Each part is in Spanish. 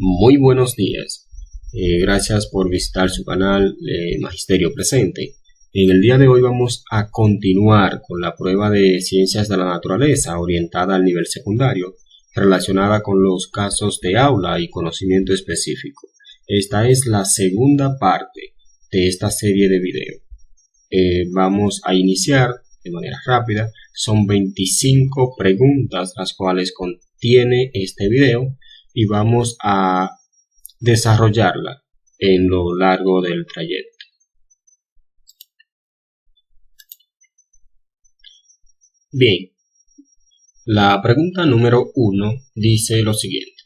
Muy buenos días. Gracias por visitar su canal Magisterio Presente. En el día de hoy vamos a continuar con la prueba de Ciencias de la Naturaleza orientada al nivel secundario, relacionada con los casos de aula y conocimiento específico. Esta es la segunda parte de esta serie de videos. Vamos a iniciar de manera rápida. Son 25 preguntas las cuales contiene este video y vamos a desarrollarla en lo largo del trayecto. Bien, la pregunta número 1 dice lo siguiente.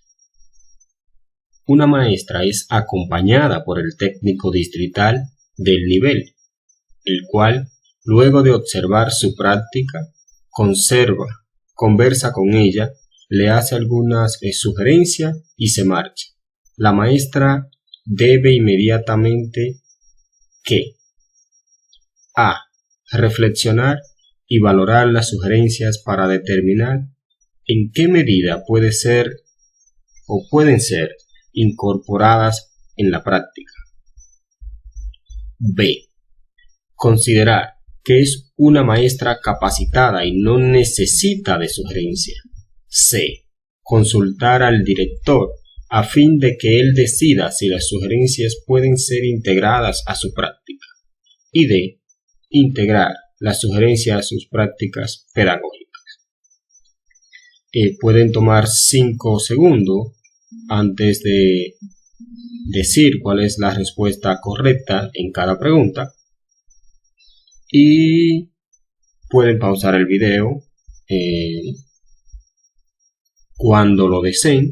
Una maestra es acompañada por el técnico distrital del nivel, el cual, luego de observar su práctica, conversa con ella, le hace algunas sugerencias y se marcha. La maestra debe inmediatamente ¿qué? A. Reflexionar y valorar las sugerencias para determinar en qué medida pueden ser incorporadas en la práctica. B. Considerar que es una maestra capacitada y no necesita de sugerencia. C. Consultar al director a fin de que él decida si las sugerencias pueden ser integradas a su práctica. Y D. Integrar las sugerencias a sus prácticas pedagógicas. Pueden tomar 5 segundos antes de decir cuál es la respuesta correcta en cada pregunta. Y pueden pausar el video cuando lo deseen.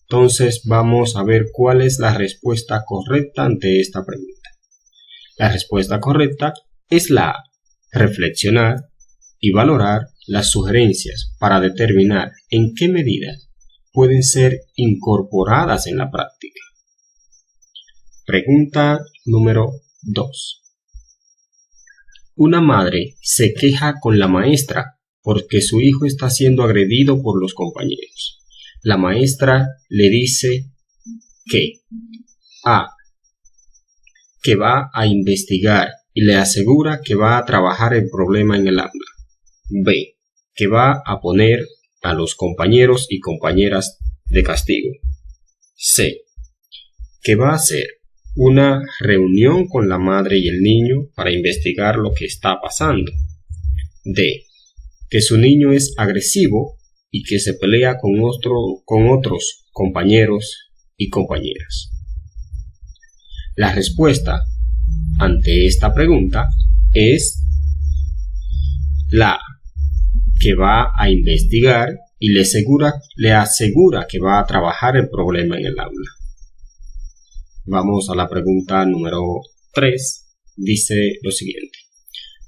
Entonces vamos a ver cuál es la respuesta correcta ante esta pregunta. La respuesta correcta es la A. Reflexionar y valorar las sugerencias para determinar en qué medida pueden ser incorporadas en la práctica. Pregunta número 2. Una madre se queja con la maestra porque su hijo está siendo agredido por los compañeros. La maestra le dice que A. Que va a investigar y le asegura que va a trabajar el problema en el aula. B. Que va a poner a los compañeros y compañeras de castigo. C. Que va a hacer una reunión con la madre y el niño para investigar lo que está pasando. D. Que su niño es agresivo y que se pelea con otros compañeros y compañeras. La respuesta ante esta pregunta es la A. Que va a investigar y le asegura que va a trabajar el problema en el aula. Vamos a la pregunta número 3. Dice lo siguiente.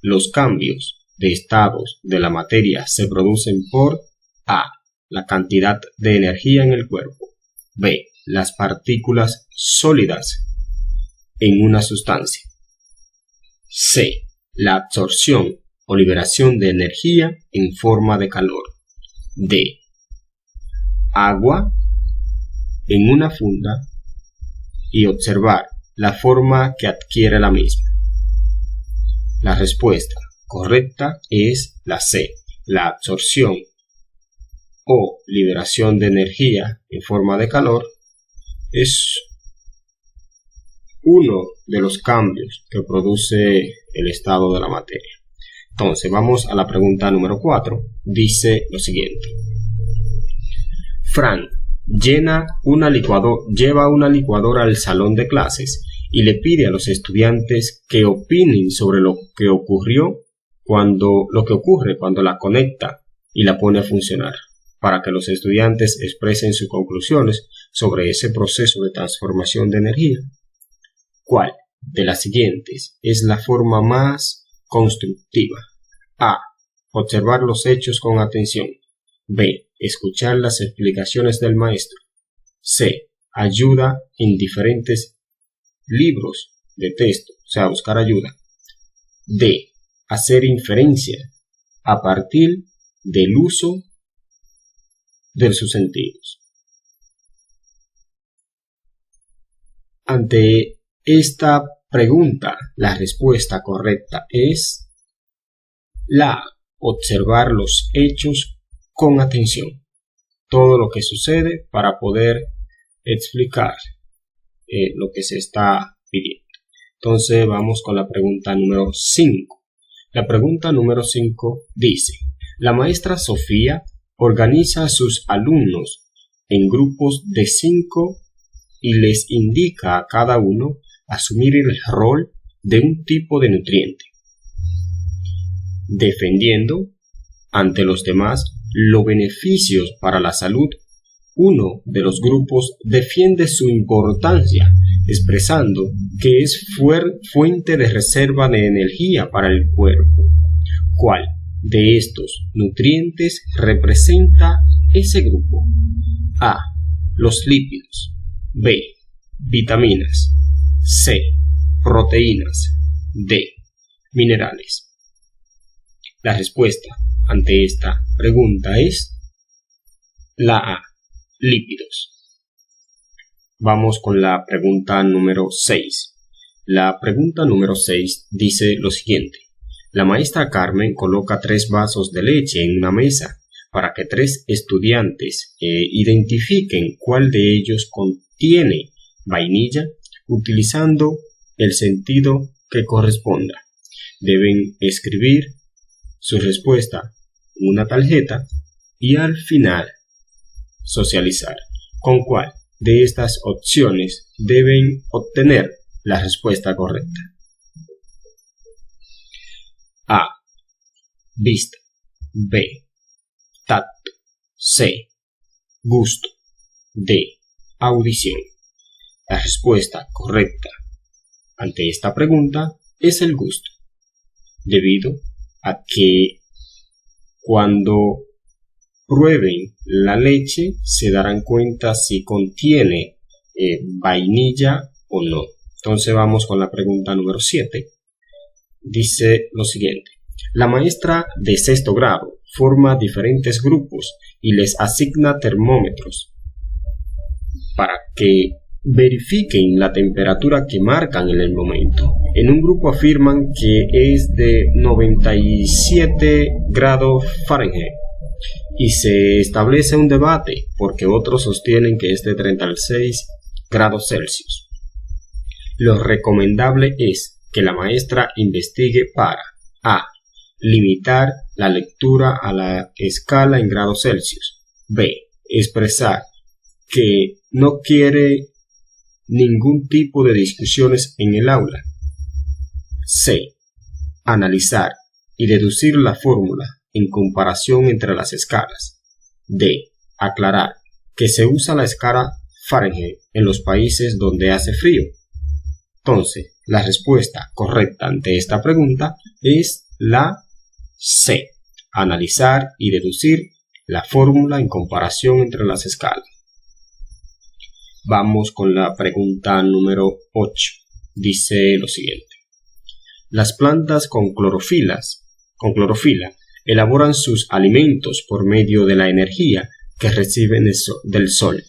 Los cambios de estados de la materia se producen por A. La cantidad de energía en el cuerpo. B. Las partículas sólidas en una sustancia. C. La absorción o liberación de energía en forma de calor. D. Agua en una funda y observar la forma que adquiere la misma. La respuesta correcta es la C. La absorción o liberación de energía en forma de calor es uno de los cambios que produce el estado de la materia. Entonces vamos a la pregunta número 4. Dice lo siguiente. Frank lleva una licuadora al salón de clases y le pide a los estudiantes que opinen sobre lo que ocurre cuando la conecta y la pone a funcionar, para que los estudiantes expresen sus conclusiones sobre ese proceso de transformación de energía. ¿Cuál de las siguientes es la forma más constructiva? A. Observar los hechos con atención. B. Escuchar las explicaciones del maestro. C. Ayuda en diferentes libros de texto, o sea, buscar ayuda. D. Hacer inferencia a partir del uso de sus sentidos. Ante esta pregunta, la respuesta correcta es la A, observar los hechos con atención. Todo lo que sucede para poder explicar lo que se está pidiendo. Entonces vamos con la pregunta número 5. La pregunta número 5 dice: la maestra Sofía organiza a sus alumnos en grupos de 5 y les indica a cada uno asumir el rol de un tipo de nutriente, defendiendo ante los demás los beneficios para la salud. Uno de los grupos defiende su importancia, expresando que es fuente de reserva de energía para el cuerpo. ¿Cuál de estos nutrientes representa ese grupo? A, los lípidos. B, vitaminas. C, proteínas. D, minerales. La respuesta ante esta pregunta es la A, lípidos. Vamos con la pregunta número 6. La pregunta número 6 dice lo siguiente: la maestra Carmen coloca 3 vasos de leche en una mesa para que 3 estudiantes identifiquen cuál de ellos contiene vainilla utilizando el sentido que corresponda. Deben escribir su respuesta en una tarjeta y al final socializar con cuál de estas opciones deben obtener la respuesta correcta. A, vista. B, tacto. C, gusto. D, audición. La respuesta correcta ante esta pregunta es el gusto, debido a que cuando prueben la leche se darán cuenta si contiene vainilla o no. Entonces vamos con la pregunta número 7. Dice lo siguiente: la maestra de 6º grado forma diferentes grupos y les asigna termómetros para que verifiquen la temperatura que marcan en el momento. En un grupo afirman que es de 97 grados Fahrenheit y se establece un debate porque otros sostienen que es de 36 grados Celsius. Lo recomendable es que la maestra investigue para A, limitar la lectura a la escala en grados Celsius. B, expresar que no quiere ningún tipo de discusiones en el aula. C, analizar y deducir la fórmula en comparación entre las escalas. D, aclarar que se usa la escala Fahrenheit en los países donde hace frío. Entonces, la respuesta correcta ante esta pregunta es la C, analizar y deducir la fórmula en comparación entre las escalas. Vamos con la pregunta número 8. Dice lo siguiente: las plantas con clorofila elaboran sus alimentos por medio de la energía que reciben del sol,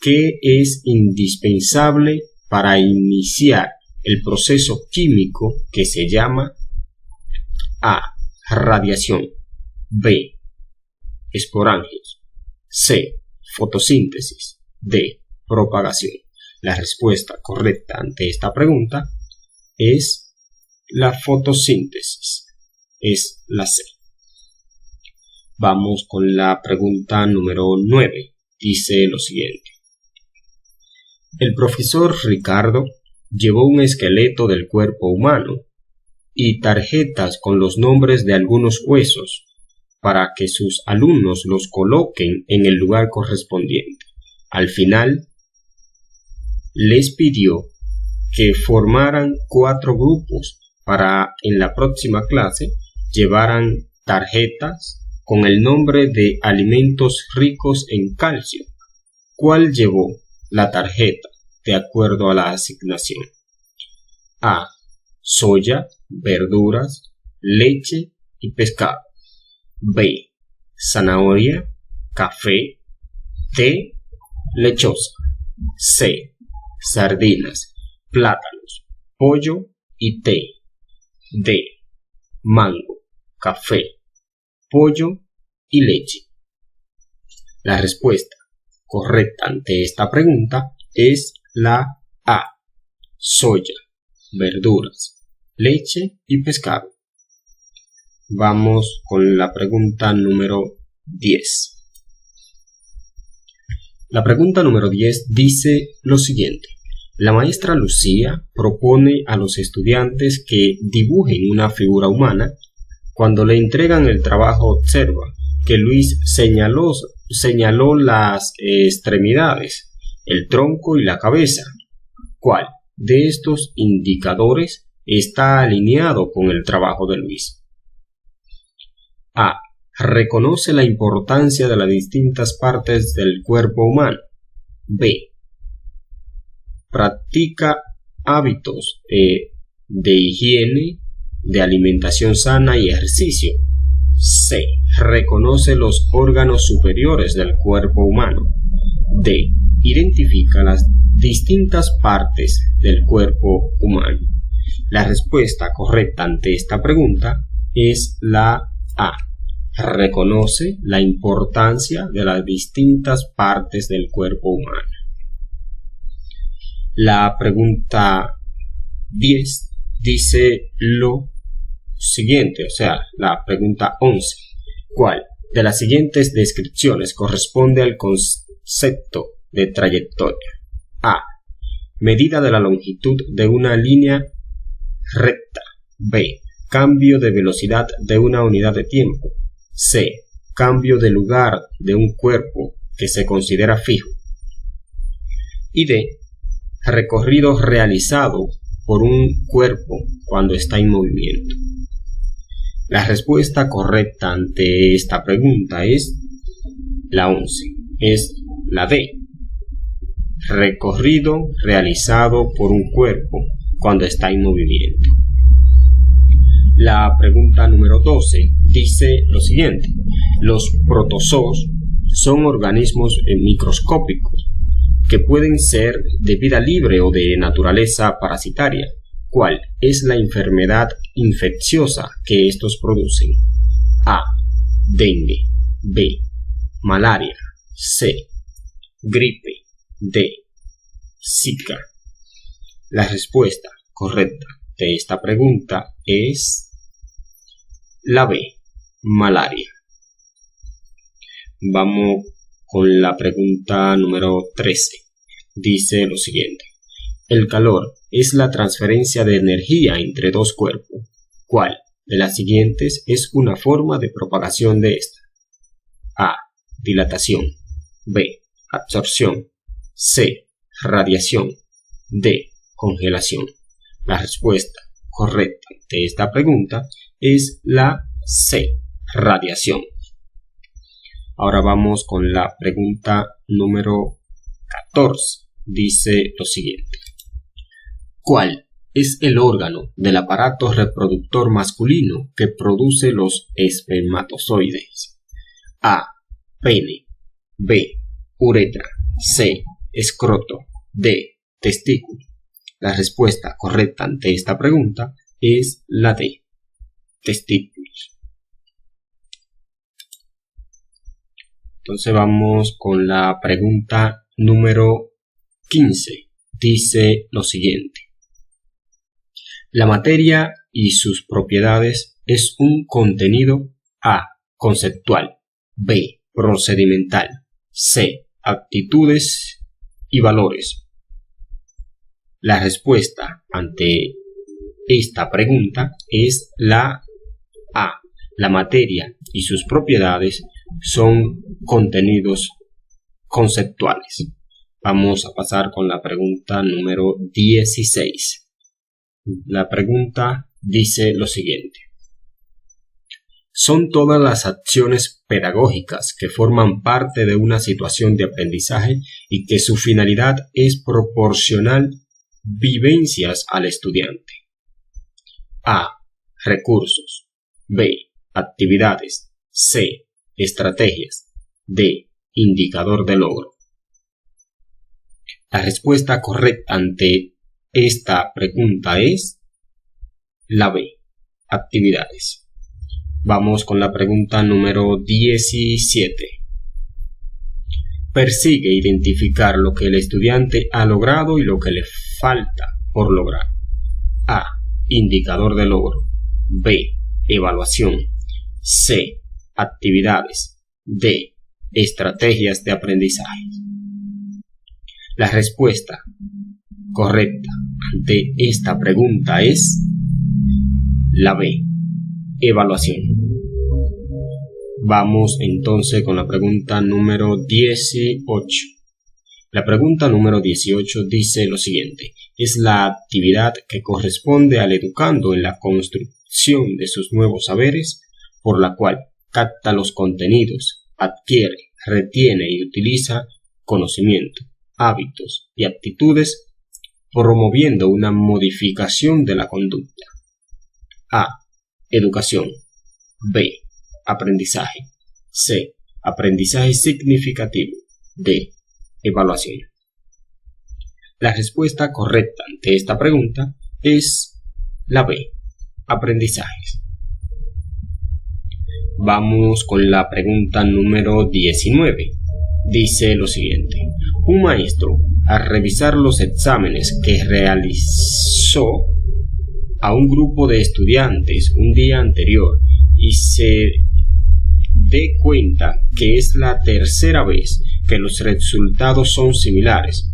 que es indispensable para iniciar el proceso químico que se llama A, radiación. B, esporangios. C, fotosíntesis. D, propagación. La respuesta correcta ante esta pregunta es la fotosíntesis. Es la C. Vamos con la pregunta número 9. Dice lo siguiente: el profesor Ricardo llevó un esqueleto del cuerpo humano y tarjetas con los nombres de algunos huesos para que sus alumnos los coloquen en el lugar correspondiente. Al final, les pidió que formaran 4 grupos para en la próxima clase llevaran tarjetas con el nombre de alimentos ricos en calcio. ¿Cuál llevó la tarjeta de acuerdo a la asignación? A, soya, verduras, leche y pescado. B, zanahoria, café, té, lechosa. C, sardinas plátanos, pollo y té. D. Mango, café, pollo y leche. La respuesta correcta ante esta pregunta es la A. Soya, verduras, leche y pescado. Vamos con la pregunta número 10. La pregunta número 10 dice lo siguiente. La maestra Lucía propone a los estudiantes que dibujen una figura humana. Cuando le entregan el trabajo, observa que Luis señaló las extremidades, el tronco y la cabeza. ¿Cuál de estos indicadores está alineado con el trabajo de Luis? A. Reconoce la importancia de las distintas partes del cuerpo humano. B. Practica hábitos de higiene, de alimentación sana y ejercicio. C. Reconoce los órganos superiores del cuerpo humano. D. Identifica las distintas partes del cuerpo humano. La respuesta correcta ante esta pregunta es la A. Reconoce la importancia de las distintas partes del cuerpo humano. La pregunta 10 dice lo siguiente, o sea, la pregunta 11. ¿Cuál de las siguientes descripciones corresponde al concepto de trayectoria? A. Medida de la longitud de una línea recta. B. Cambio de velocidad de una unidad de tiempo. C. Cambio de lugar de un cuerpo que se considera fijo. Y D. Recorrido realizado por un cuerpo cuando está en movimiento. La respuesta correcta ante esta pregunta es la 11, es la D. Recorrido realizado por un cuerpo cuando está en movimiento. La pregunta número 12 dice lo siguiente. Los protozoos son organismos microscópicos que pueden ser de vida libre o de naturaleza parasitaria. ¿Cuál es la enfermedad infecciosa que estos producen? A. Dengue. B. Malaria. C. Gripe. D. Zika. La respuesta correcta de esta pregunta es la B. Malaria. Vamos con la pregunta número 13. Dice lo siguiente. El calor es la transferencia de energía entre dos cuerpos. ¿Cuál de las siguientes es una forma de propagación de esta? A. Dilatación. B. Absorción. C. Radiación. D. Congelación. La respuesta correcta de esta pregunta es la C. Radiación. Ahora vamos con la pregunta número 14. Dice lo siguiente. ¿Cuál es el órgano del aparato reproductor masculino que produce los espermatozoides? A. Pene. B. Uretra. C. Escroto. D. Testículo. La respuesta correcta ante esta pregunta es la D. Testículos. Entonces vamos con la pregunta número 15. Dice lo siguiente. La materia y sus propiedades es un contenido A. Conceptual. B. Procedimental. C. Actitudes y valores. La respuesta ante esta pregunta es la A. La materia y sus propiedades son contenidos conceptuales. Vamos a pasar con la pregunta número 16. La pregunta dice lo siguiente. ¿Son todas las acciones pedagógicas que forman parte de una situación de aprendizaje y que su finalidad es proporcionar vivencias al estudiante? A. Recursos. B. Actividades. C. Estrategias. D. Indicador de logro. La respuesta correcta ante esta pregunta es la B, actividades. Vamos con la pregunta número 17. Persigue identificar lo que el estudiante ha logrado y lo que le falta por lograr. A. Indicador de logro. B. Evaluación. C. Actividades. D. Estrategias de aprendizaje. La respuesta correcta ante esta pregunta es la B. Evaluación. Vamos entonces con la pregunta número 18. La pregunta número 18 dice lo siguiente: es la actividad que corresponde al educando en la construcción de sus nuevos saberes, por la cual capta los contenidos, adquiere, retiene y utiliza conocimiento, hábitos y actitudes, promoviendo una modificación de la conducta. A. Educación. B. Aprendizaje. C. Aprendizaje significativo. D. Evaluación. La respuesta correcta ante esta pregunta es la B. Aprendizajes. Vamos con la pregunta número 19. Dice lo siguiente: un maestro, al revisar los exámenes que realizó a un grupo de estudiantes un día anterior y se dé cuenta que es la tercera vez que los resultados son similares,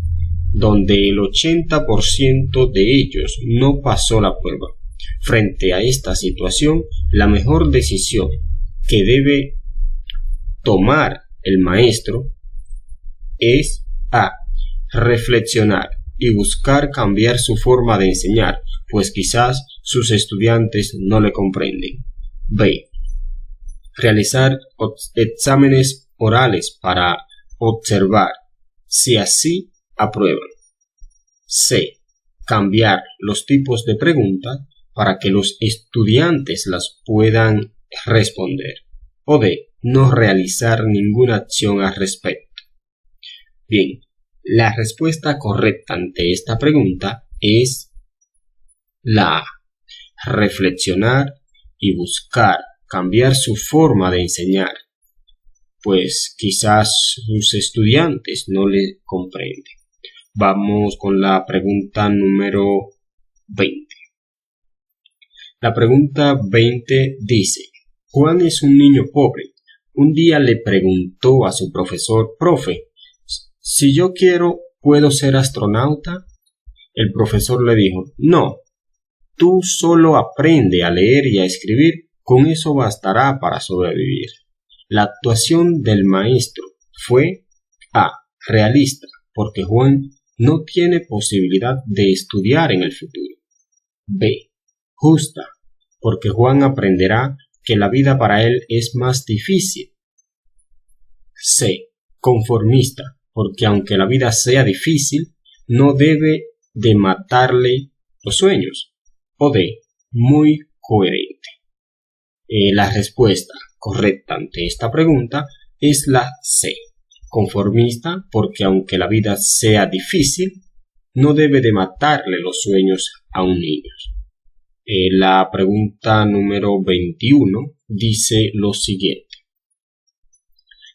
donde el 80% de ellos no pasó la prueba. Frente a esta situación, la mejor decisión que debe tomar el maestro es A. Reflexionar y buscar cambiar su forma de enseñar, pues quizás sus estudiantes no le comprenden. B. Realizar exámenes orales para observar si así aprueban. C. Cambiar los tipos de preguntas para que los estudiantes las puedan responder. O D. No realizar ninguna acción al respecto. Bien, la respuesta correcta ante esta pregunta es la A. Reflexionar y buscar cambiar su forma de enseñar, pues quizás sus estudiantes no le comprenden. Vamos con la pregunta número 20. La pregunta 20 dice: Juan es un niño pobre. Un día le preguntó a su profesor: profe, si yo quiero, ¿puedo ser astronauta? El profesor le dijo: no, tú solo aprende a leer y a escribir, con eso bastará para sobrevivir. La actuación del maestro fue A. Realista, porque Juan no tiene posibilidad de estudiar en el futuro. B. Justa, porque Juan aprenderá que la vida para él es más difícil. C. Conformista, porque aunque la vida sea difícil, no debe de matarle los sueños. O D. Muy coherente. La respuesta correcta ante esta pregunta es la C. Conformista, porque aunque la vida sea difícil, no debe de matarle los sueños a un niño. La pregunta número 21 dice lo siguiente: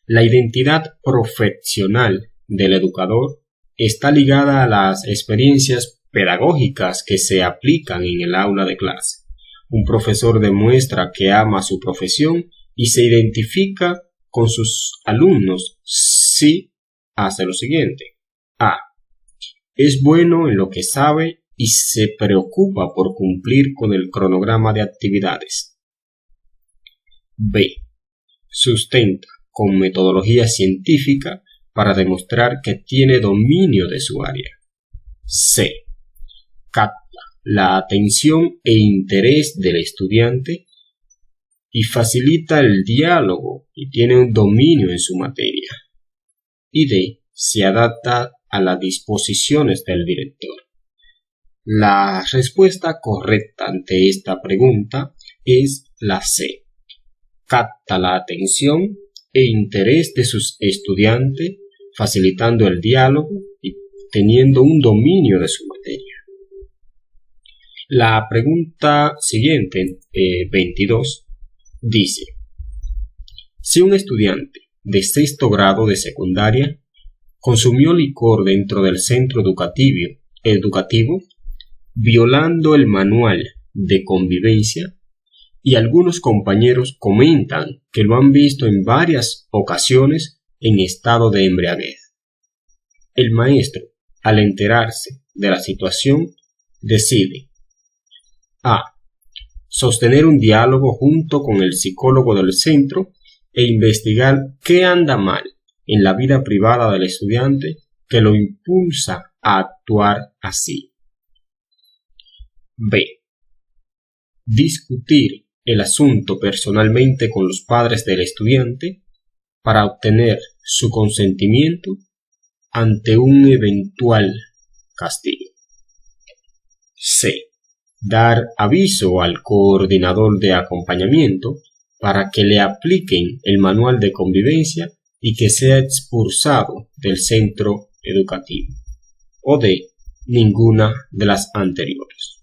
la identidad profesional del educador está ligada a las experiencias pedagógicas que se aplican en el aula de clase. Un profesor demuestra que ama su profesión y se identifica con sus alumnos si hace lo siguiente: A. Es bueno en lo que sabe y se preocupa por cumplir con el cronograma de actividades. B. Sustenta con metodología científica para demostrar que tiene dominio de su área. C. Capta la atención e interés del estudiante y facilita el diálogo y tiene un dominio en su materia. Y D. Se adapta a las disposiciones del director. La respuesta correcta ante esta pregunta es la C. Capta la atención e interés de sus estudiantes, facilitando el diálogo y teniendo un dominio de su materia. La pregunta siguiente, 22, dice: si un estudiante de sexto grado de secundaria consumió licor dentro del centro educativo, violando el manual de convivencia, y algunos compañeros comentan que lo han visto en varias ocasiones en estado de embriaguez, el maestro, al enterarse de la situación, decide: a. sostener un diálogo junto con el psicólogo del centro e investigar qué anda mal en la vida privada del estudiante que lo impulsa a actuar así. B. discutir el asunto personalmente con los padres del estudiante para obtener su consentimiento ante un eventual castigo. C. dar aviso al coordinador de acompañamiento para que le apliquen el manual de convivencia y que sea expulsado del centro educativo. O D. ninguna de las anteriores.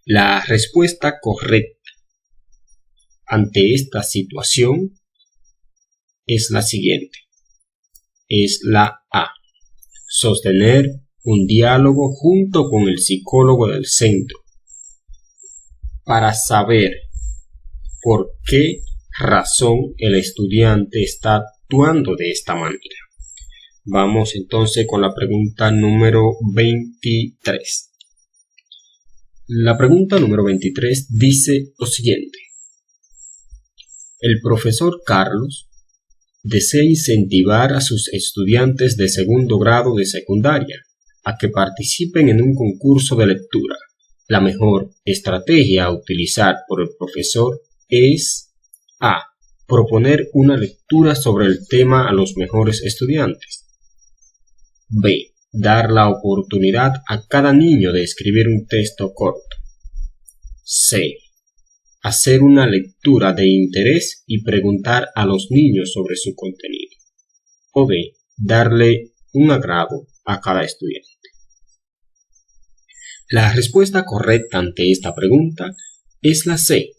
La respuesta correcta ante esta situación es la siguiente. Es la A. sostener un diálogo junto con el psicólogo del centro para saber por qué razón el estudiante está actuando de esta manera. Vamos entonces con la pregunta número 23. La pregunta número 23 dice lo siguiente: el profesor Carlos desea incentivar a sus estudiantes de segundo grado de secundaria a que participen en un concurso de lectura. La mejor estrategia a utilizar por el profesor es: A. proponer una lectura sobre el tema a los mejores estudiantes. B. dar la oportunidad a cada niño de escribir un texto corto. C. hacer una lectura de interés y preguntar a los niños sobre su contenido. O D. darle un agrado a cada estudiante. La respuesta correcta ante esta pregunta es la C.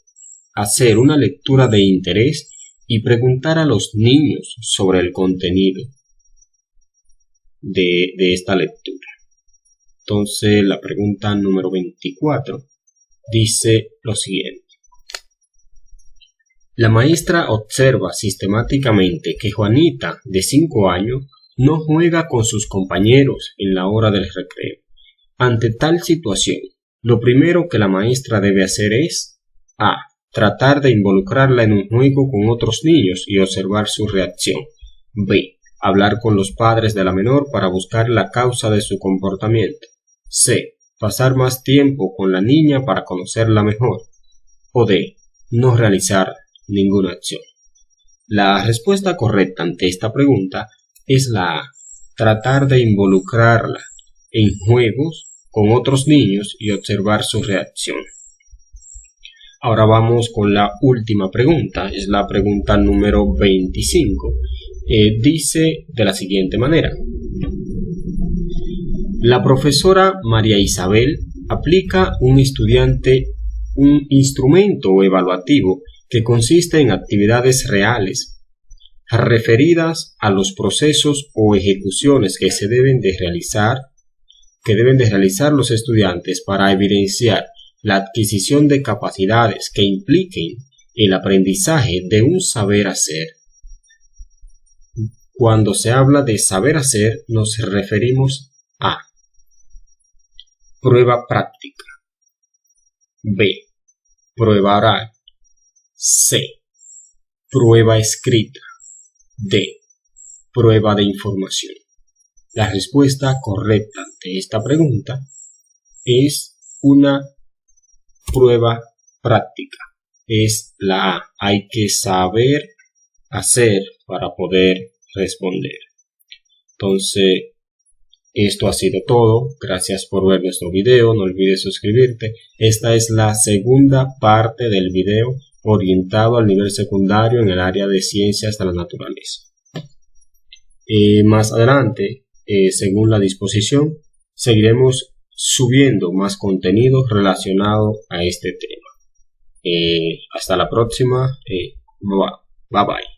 hacer una lectura de interés y preguntar a los niños sobre el contenido de esta lectura. Entonces la pregunta número 24 dice lo siguiente: la maestra observa sistemáticamente que Juanita, de 5 años, no juega con sus compañeros en la hora del recreo. Ante tal situación, lo primero que la maestra debe hacer es: A. tratar de involucrarla en un juego con otros niños y observar su reacción. B. hablar con los padres de la menor para buscar la causa de su comportamiento. C. pasar más tiempo con la niña para conocerla mejor. O D. no realizar ninguna acción. La respuesta correcta ante esta pregunta es la A. tratar de involucrarla en juegos con otros niños y observar su reacción. Ahora vamos con la última pregunta, es la pregunta número 25. Dice de la siguiente manera: la profesora María Isabel aplica a un estudiante un instrumento evaluativo que consiste en actividades reales referidas a los procesos o ejecuciones que deben de realizar los estudiantes para evidenciar la adquisición de capacidades que impliquen el aprendizaje de un saber hacer. Cuando se habla de saber hacer, nos referimos a prueba práctica, B. prueba oral, C. prueba escrita, D. prueba de información. La respuesta correcta ante esta pregunta es una prueba práctica. Es la A. Hay que saber hacer para poder responder. Entonces, esto ha sido todo. Gracias por ver nuestro video. No olvides suscribirte. Esta es la segunda parte del video orientado al nivel secundario en el área de ciencias de la naturaleza. Más adelante, según la disposición, seguiremos subiendo más contenido relacionado a este tema. Hasta la próxima. Bye bye.